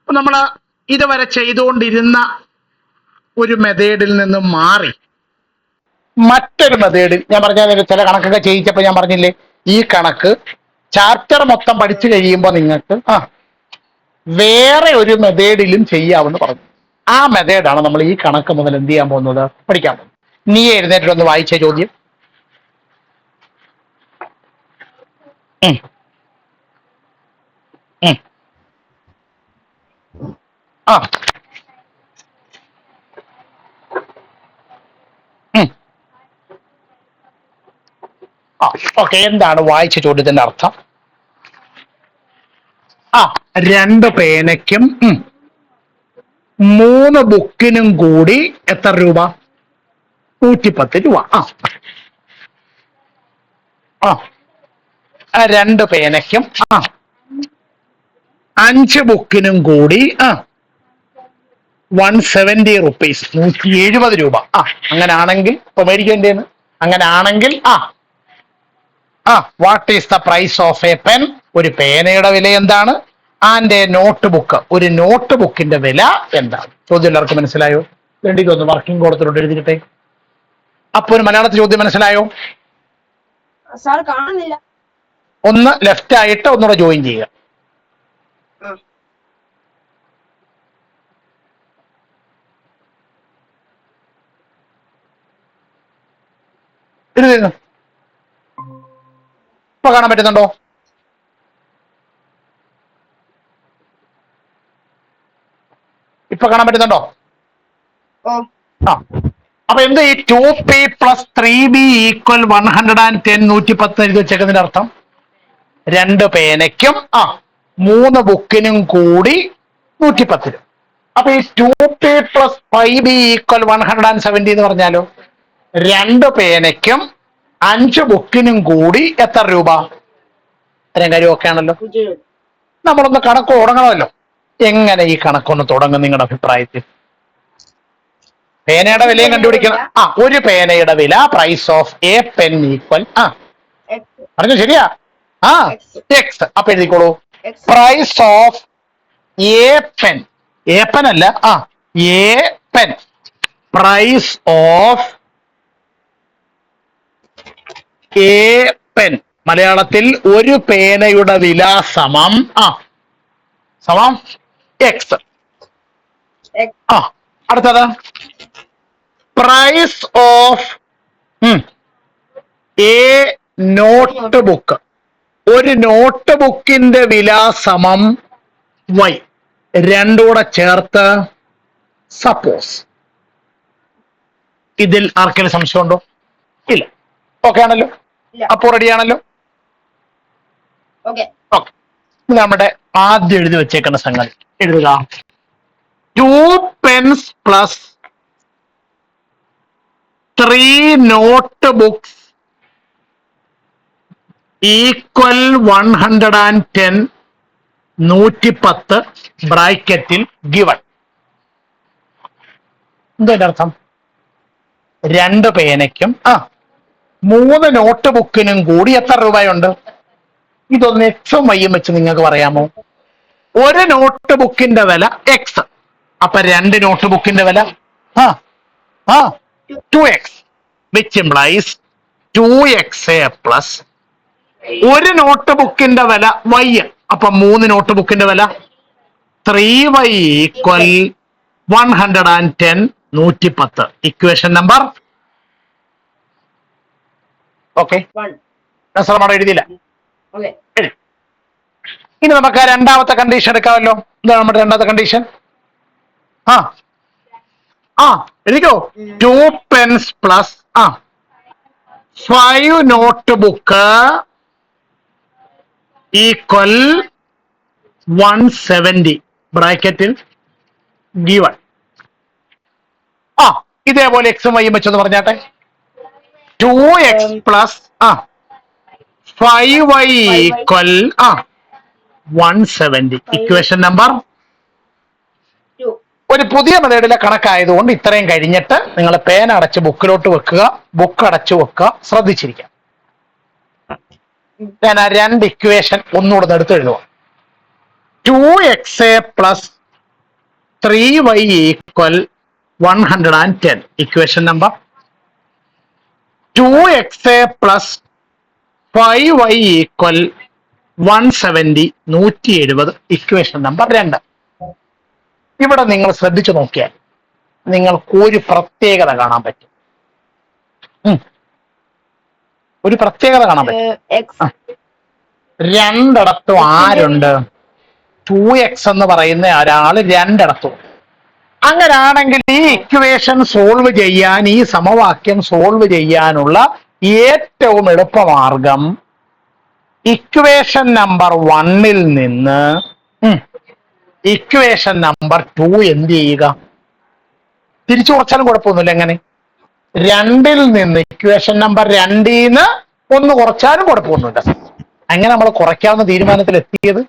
നമ്മൾ ഇതുവരെ ചെയ്തുകൊണ്ടിരുന്ന ഒരു മെത്തേഡിൽ നിന്നും മാറി മറ്റൊരു മെത്തേഡിൽ ഞാൻ പറഞ്ഞ ചില കണക്കൊക്കെ ചെയ്യിച്ചപ്പോൾ ഞാൻ പറഞ്ഞില്ലേ, ഈ കണക്ക് ചാപ്റ്റർ മൊത്തം പഠിച്ചു കഴിയുമ്പോൾ നിങ്ങൾക്ക് വേറെ ഒരു മെത്തേഡിലും ചെയ്യാമെന്ന് പറഞ്ഞു. ആ മെത്തേഡാണ് നമ്മൾ ഈ കണക്ക് മുതൽ എന്ത് ചെയ്യാൻ പോകുന്നത്, പഠിക്കാൻ പോകുന്നത്. നീ എഴുന്നേറ്റൊന്ന് വായിച്ച ചോദ്യം. ആ ഓക്കെ, എന്താണ് വായിച്ച ചോദ്യത്തിന്റെ അർത്ഥം? ആ 2 പേനയ്ക്കും 3 ബുക്കിനും കൂടി എത്ര രൂപ? 110 രൂപ. ആ 2 പേനയ്ക്കും 5 ബുക്കിനും കൂടി 170 റുപ്പീസ്, 170 രൂപ. അങ്ങനാണെങ്കിൽ ഇപ്പൊ മേടിക്കേണ്ടത്, അങ്ങനാണെങ്കിൽ what is the price of a pen? ഒരു പേനയുടെ വില എന്താണ്? ആൻഡ് എ നോട്ട് ബുക്ക്, ഒരു നോട്ട് ബുക്കിന്റെ വില എന്താണ്? ചോദ്യം എല്ലാവർക്കും മനസ്സിലായോ? രണ്ടിക്കൊന്ന് വർക്കിംഗ് കൊടുത്തിട്ടുണ്ട്, എഴുതിയിട്ടെ. അപ്പൊ ഒരു മലയാളത്തിൽ ചോദ്യം മനസ്സിലായോ? ഒന്ന് ലെഫ്റ്റ് ആയിട്ട് ഒന്നുകൂടെ ജോയിൻ ചെയ്യുക. ഇപ്പൊ കാണാൻ പറ്റുന്നുണ്ടോ? ഇപ്പൊ കാണാൻ പറ്റുന്നുണ്ടോ? അപ്പൊ എന്ത് ഈ 2p + 3b = 110 110 എഴുതി വെച്ചേക്കുന്നതിന്റെ അർത്ഥം? 2 പേനയ്ക്കും 3 ബുക്കിനും കൂടി 110 രൂപ. അപ്പൊ ഈ 2p + 5b = 170 എന്ന് പറഞ്ഞാലോ, 2 പേനയ്ക്കും 5 ബുക്കിനും കൂടി എത്ര രൂപ? ഇത്രയും കാര്യം ഒക്കെ ആണല്ലോ. നമ്മളൊന്ന് കണക്ക് തുടങ്ങണമല്ലോ. എങ്ങനെ ഈ കണക്കൊന്ന് തുടങ്ങും നിങ്ങളുടെ അഭിപ്രായത്തിൽ? പേനയുടെ വിലയും കണ്ടുപിടിക്കണം. ഒരു പേനയുടെ വില, price of a pen equal പറഞ്ഞു ശരിയാ? എക്സ്. അപ്പൊ എഴുതിക്കോളൂ, price of a pen. A pen അല്ല, a pen. Price of a pen. മലയാളത്തിൽ ഒരു പേനയുടെ വില സമം എക്സ്. അടുത്തത് price of a notebook. ഒരു നോട്ട് ബുക്കിന്റെ വില സമം വൈ. രണ്ടൂടെ ചേർത്ത് സപ്പോസ്. ഇതിൽ ആർക്കെങ്കിലും സംശയമുണ്ടോ? ഇല്ല. ഓക്കെ ആണല്ലോ? അപ്പോ റെഡി ആണല്ലോ? ഓക്കെ. നമ്മുടെ ആദ്യം എഴുതി വെച്ചേക്കുന്ന സംഗതി എഴുതുക. 2 pens + 3 notebooks equal 110 110 ബ്രാക്കറ്റിൽ ഗിവൺ. എന്താ അർത്ഥം? 2 പേനയ്ക്കും 3 നോട്ട് ബുക്കിനും കൂടി എത്ര രൂപയുണ്ട്? ഇതൊന്ന് എക്സും വൈയും വെച്ച് നിങ്ങൾക്ക് പറയാമോ? ഒരു നോട്ട് ബുക്കിന്റെ വില എക്സ്. അപ്പൊ 2 നോട്ട് ബുക്കിന്റെ വില 2x, which implies 2xa plus ഒരു നോട്ട് ബുക്കിന്റെ വില y. അപ്പൊ 3 നോട്ട് ബുക്കിന്റെ വില 3y = 110 110. Equation number okay. എഴുതിയില്ല. ഇനി നമുക്ക് രണ്ടാമത്തെ കണ്ടീഷൻ എടുക്കാമല്ലോ. എന്താണ് നമ്മുടെ രണ്ടാമത്തെ കണ്ടീഷൻ? എഴുതിക്കോ. 2 pens + 5 notebook equal 170 ബ്രാക്കറ്റിൽ ഗിവൺ. ഇതേപോലെ എക്സും വൈയും വെച്ചെന്ന് പറഞ്ഞാട്ടെ. 2x + 5y = 170. ഇക്വേഷൻ നമ്പർ ഒരു പുതിയ മെത്തേഡിലെ കണക്കായതുകൊണ്ട് ഇത്രയും കഴിഞ്ഞിട്ട് നിങ്ങൾ പേന അടച്ച് ബുക്കിലോട്ട് വെക്കുക, ബുക്ക് അടച്ചു വെക്കുക. ശ്രദ്ധിച്ചിരിക്കുക. ഞാൻ ആ 2 ഇക്വേഷൻ ഒന്നുകൂടെ എടുത്ത് എഴുതുക. 2xa + 3y equal 110. Equation number 2x plus 5y equal 170. 170. Equation number 2. ഇവിടെ നിങ്ങൾ ശ്രദ്ധിച്ചു നോക്കിയാൽ നിങ്ങൾക്ക് ഒരു പ്രത്യേകത കാണാൻ പറ്റും. ഒരു പ്രത്യേകത കാണാൻ പറ്റും. രണ്ടിടത്തും ആരുണ്ട്? 2x എന്ന് പറയുന്ന ഒരാൾ രണ്ടിടത്തും. അങ്ങനാണെങ്കിൽ ഈ ഇക്വേഷൻ സോൾവ് ചെയ്യാൻ, ഈ സമവാക്യം സോൾവ് ചെയ്യാനുള്ള ഏറ്റവും എളുപ്പമാർഗം ഇക്വേഷൻ നമ്പർ 1 നിന്ന് ഇക്വേഷൻ നമ്പർ 2 എന്ത് ചെയ്യുക? തിരിച്ചു കുറച്ചാലും കുഴപ്പമൊന്നുമില്ല. എങ്ങനെ? 2 നിന്ന് ഇക്വേഷൻ നമ്പർ 2 1 കുറച്ചാലും കുഴപ്പമൊന്നുമില്ല. അങ്ങനെ നമ്മൾ കുറയ്ക്കാവുന്ന തീരുമാനത്തിൽ എത്തിയത്.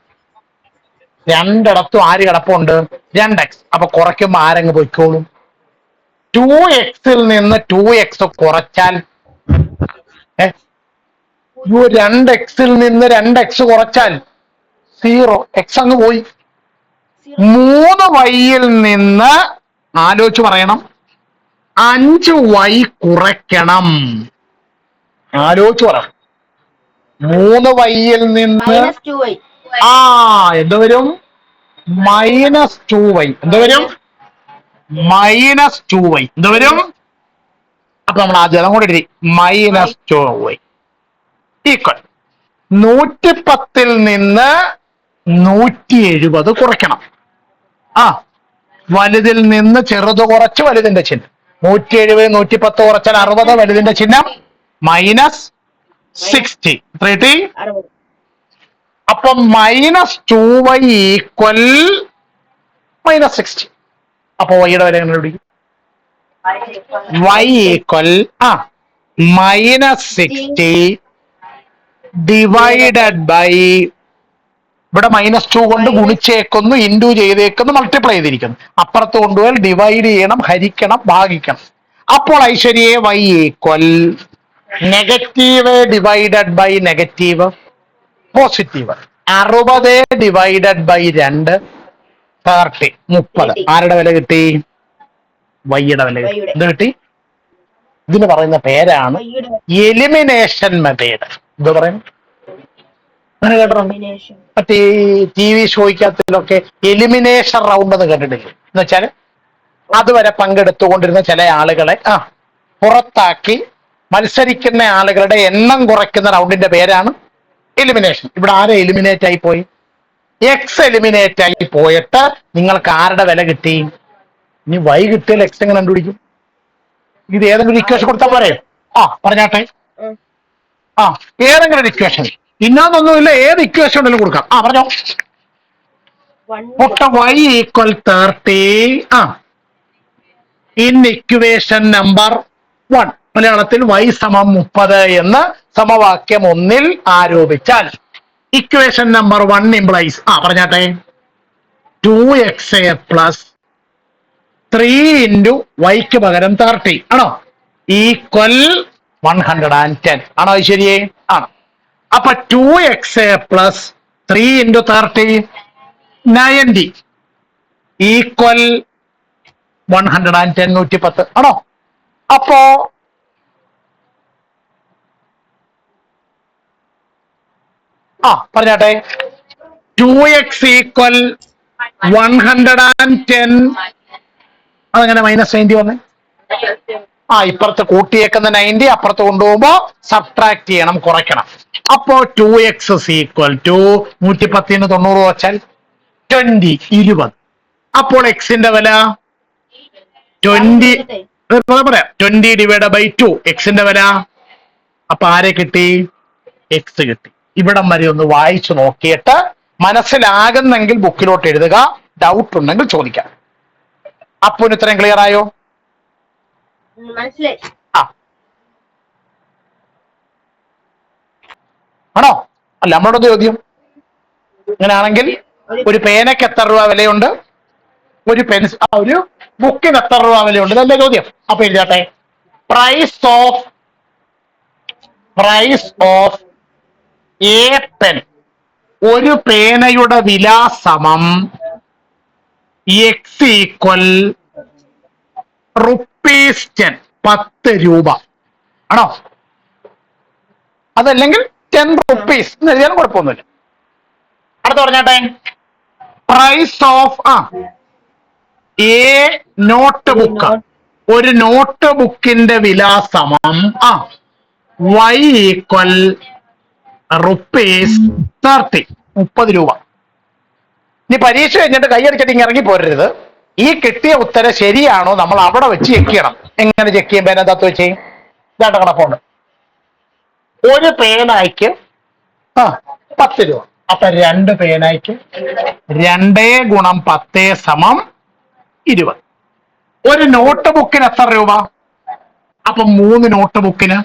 രണ്ടിടത്തും ആര് കിടപ്പുണ്ട്? 2x. അപ്പൊ കുറയ്ക്കുമ്പോ ആരങ്ങ് പൊയ്ക്കോളും? 2x നിന്ന് 2x കുറച്ചാൽ 2x നിന്ന് 2x കുറച്ചാൽ 0. x അങ്ങ് പോയി. 3y നിന്ന് ആലോചിച്ച് പറയണം, 5y കുറയ്ക്കണം. ആലോചിച്ച് പറയണം. 3y നിന്ന് എന്ത് വരും? -2y. എന്ത് വരും? -2y. എന്ത് വരും? അപ്പൊ നമ്മൾ ആദ്യം അതും കൂടി -2y ഈക്വൽ 110 നിന്ന് 170 കുറയ്ക്കണം. വലുതിൽ നിന്ന് ചെറുത് കുറച്ച് വലുതിന്റെ ചിഹ്നം. 170 110 കുറച്ചാൽ 60. വലുതിന്റെ ചിഹ്നം -60. 30. അപ്പൊ -2y ഈക്വൽ -60. അപ്പൊ വൈയുടെ വില എങ്ങനെ പിടിക്കും? y ഈക്വൽ -60 ഡിവൈഡഡ് ബൈ, ഇവിടെ -2 കൊണ്ട് ഗുണിച്ചേക്കുന്നു, ഇൻഡു ചെയ്തേക്കുന്നു, മൾട്ടിപ്ലൈ ചെയ്തിരിക്കുന്നു. അപ്പുറത്ത് കൊണ്ടുപോയാൽ ഡിവൈഡ് ചെയ്യണം, ഹരിക്കണം, ഭാഗിക്കണം. അപ്പോൾ ഐശ്വര്യയെ y equal negative divided by negative positive 60 divided by 2 30. 30. ആരുടെ വില കിട്ടി? വൈയുടെ വില കിട്ടി. എന്ത് കിട്ടി? ഇതിന് പറയുന്ന പേരാണ് എലിമിനേഷൻ മെത്തേഡ്. എന്താ പറയുന്നത്? അങ്ങനെ കേട്ടോ? മറ്റേ TV ഷോയ്ക്കകത്തിലൊക്കെ എലിമിനേഷൻ റൗണ്ട് എന്ന് കേട്ടിട്ടില്ലേ? എന്ന് വെച്ചാല് അതുവരെ പങ്കെടുത്തുകൊണ്ടിരുന്ന ചില ആളുകളെ പുറത്താക്കി മത്സരിക്കുന്ന ആളുകളുടെ എണ്ണം കുറയ്ക്കുന്ന റൗണ്ടിന്റെ പേരാണ് എലിമിനേഷൻ. ഇവിടെ ആരെ എലിമിനേറ്റ് ആയി പോയി? x എലിമിനേറ്റ് ആയി പോയിട്ട് നിങ്ങൾക്ക് ആരുടെ വില കിട്ടി? ഇനി y കിട്ടിയാൽ x എങ്ങനെ കണ്ടുപിടിക്കും? ഇത് ഏതെങ്കിലും ഇക്വേഷൻ കൊടുത്താൽ പോരെ? പറഞ്ഞാട്ടെ. ഏതെങ്കിലും ഒരു ഇക്വേഷൻ, ഇന്നൊന്നുമില്ല, ഏത് ഇക്വേഷൻ ഉണ്ടെങ്കിലും കൊടുക്കാം. പറഞ്ഞോ. y equal 30 in equation number 1. മലയാളത്തിൽ y സമം 30 എന്ന് സമവാക്യം 1 ആരോപിച്ചാൽ ഇക്വേഷൻ നമ്പർ 1 ഇംപ്ലൈസ് പറഞ്ഞാട്ടെ 2x പ്ലസ് 3 ഇൻറ്റു വൈക്ക് പകരം 30 ആണോ? ഈക്വൽ 110 ആണോ? ശരിയേ? ആണ്. അപ്പൊ 2x പ്ലസ് 3 ഇൻറ്റു 30 90 ഈക്വൽ 110. 110 ആണോ? അപ്പോ പറഞ്ഞാട്ടെ 2x ഈക്വൽ 110. അതങ്ങനെ -90 വന്നേ? ഇപ്പുറത്ത് കൂട്ടിയേക്കുന്ന 90 അപ്പുറത്ത് കൊണ്ടുപോകുമ്പോ സബ്ട്രാക്ട് ചെയ്യണം, കുറയ്ക്കണം. അപ്പോ 2x ഈക്വൽ ടു 110 90 വെച്ചാൽ 20. 20. അപ്പോൾ എക്സിന്റെ വില 20. പറയാം 20 ഡിവൈഡ് ബൈ 2. എക്സിന്റെ വില അപ്പൊ ആരെ കിട്ടി? എക്സ് കിട്ടി. ഇവിടം വരെ ഒന്ന് വായിച്ചു നോക്കിയിട്ട് മനസ്സിലാകുന്നെങ്കിൽ ബുക്കിലോട്ട് എഴുതുക, ഡൗട്ട് ഉണ്ടെങ്കിൽ ചോദിക്കാം. അപ്പൂന് ഇത്രയും ക്ലിയർ ആയോ? ആണോ? അല്ല, നമ്മളോട് ചോദ്യം. അങ്ങനെയാണെങ്കിൽ ഒരു പേനയ്ക്ക് എത്ര രൂപ വിലയുണ്ട്? ഒരു ബുക്കിന് എത്ര രൂപ വിലയുണ്ട്? ഇതല്ലേ ചോദ്യം. അപ്പൊ എഴുതാട്ടെ, പ്രൈസ് ഓഫ് എ പെൻ. ഒരു പേനയുടെ വില സമം എക്സ് ഈക്വൽ റുപ്പീസ് 10 രൂപ ആണോ? അതല്ലെങ്കിൽ 10 റുപ്പീസ് എന്ന് എഴുതിയാലും കുഴപ്പമൊന്നുമില്ല. അടുത്ത പറഞ്ഞാട്ടെ, price of a notebook, ഒരു നോട്ട് ബുക്കിന്റെ വില സമം y ഈക്വൽ റുപ്പീസ് 30, 30 രൂപ. ഇനി പരീക്ഷ കഴിഞ്ഞിട്ട് കൈയടിച്ചിട്ട് ഇങ്ങനെ ഇറങ്ങി പോരരുത്. ഈ കിട്ടിയ ഉത്തരം ശരിയാണോ നമ്മൾ അവിടെ വെച്ച് ചെക്ക് ചെയ്യണം. എങ്ങനെ ചെക്ക് ചെയ്യും? പേനകത്ത് വെച്ച് ഇതാണ്ട് കിടപ്പുണ്ട്. ഒരു പേനായ്ക്ക് 10 രൂപ. അപ്പൊ 2 പേനായ്ക്ക് 2 ഗുണം 10 സമം 20. ഒരു നോട്ട് ബുക്കിന് എത്ര രൂപ? അപ്പൊ 3 നോട്ട് ബുക്കിന്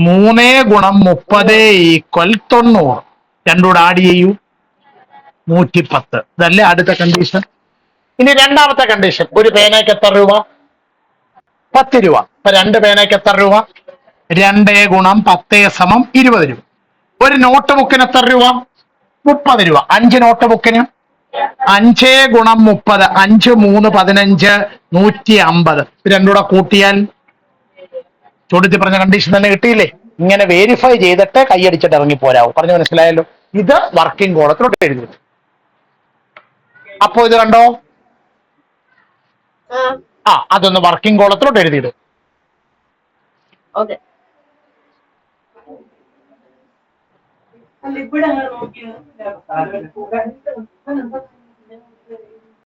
3 ഗുണം 30 ഈക്വൽ 90. രണ്ടുകൂടെ ആഡ് ചെയ്യൂ, 110. ഇതല്ലേ അടുത്ത കണ്ടീഷൻ. ഇനി രണ്ടാമത്തെ കണ്ടീഷൻ, ഒരു പേനയ്ക്ക് എത്ര രൂപ? 10 രൂപ. അപ്പൊ 2 പേനയ്ക്ക് എത്ര രൂപ? 2 ഗുണം 10 സമം 20 രൂപ. ഒരു നോട്ട് ബുക്കിന് എത്ര രൂപ? 30 രൂപ. 5 നോട്ട് ബുക്കിന് 5 ഗുണം 30, 5 3 15, 150. രണ്ടുകൂടെ കൂട്ടിയാൽ ചോദ്യത്തിൽ പറഞ്ഞ കണ്ടീഷൻ തന്നെ കിട്ടിയില്ലേ? ഇങ്ങനെ വേരിഫൈ ചെയ്തിട്ട് കൈയടിച്ചിട്ട് ഇറങ്ങി പോരാവും. പറഞ്ഞു മനസ്സിലായല്ലോ? ഇത് വർക്കിംഗ് കോളത്തിലോട്ട് എഴുതി. അപ്പോ ഇത് കണ്ടോ? അതൊന്ന് വർക്കിംഗ് കോളത്തിലോട്ട് എഴുതിയിടും.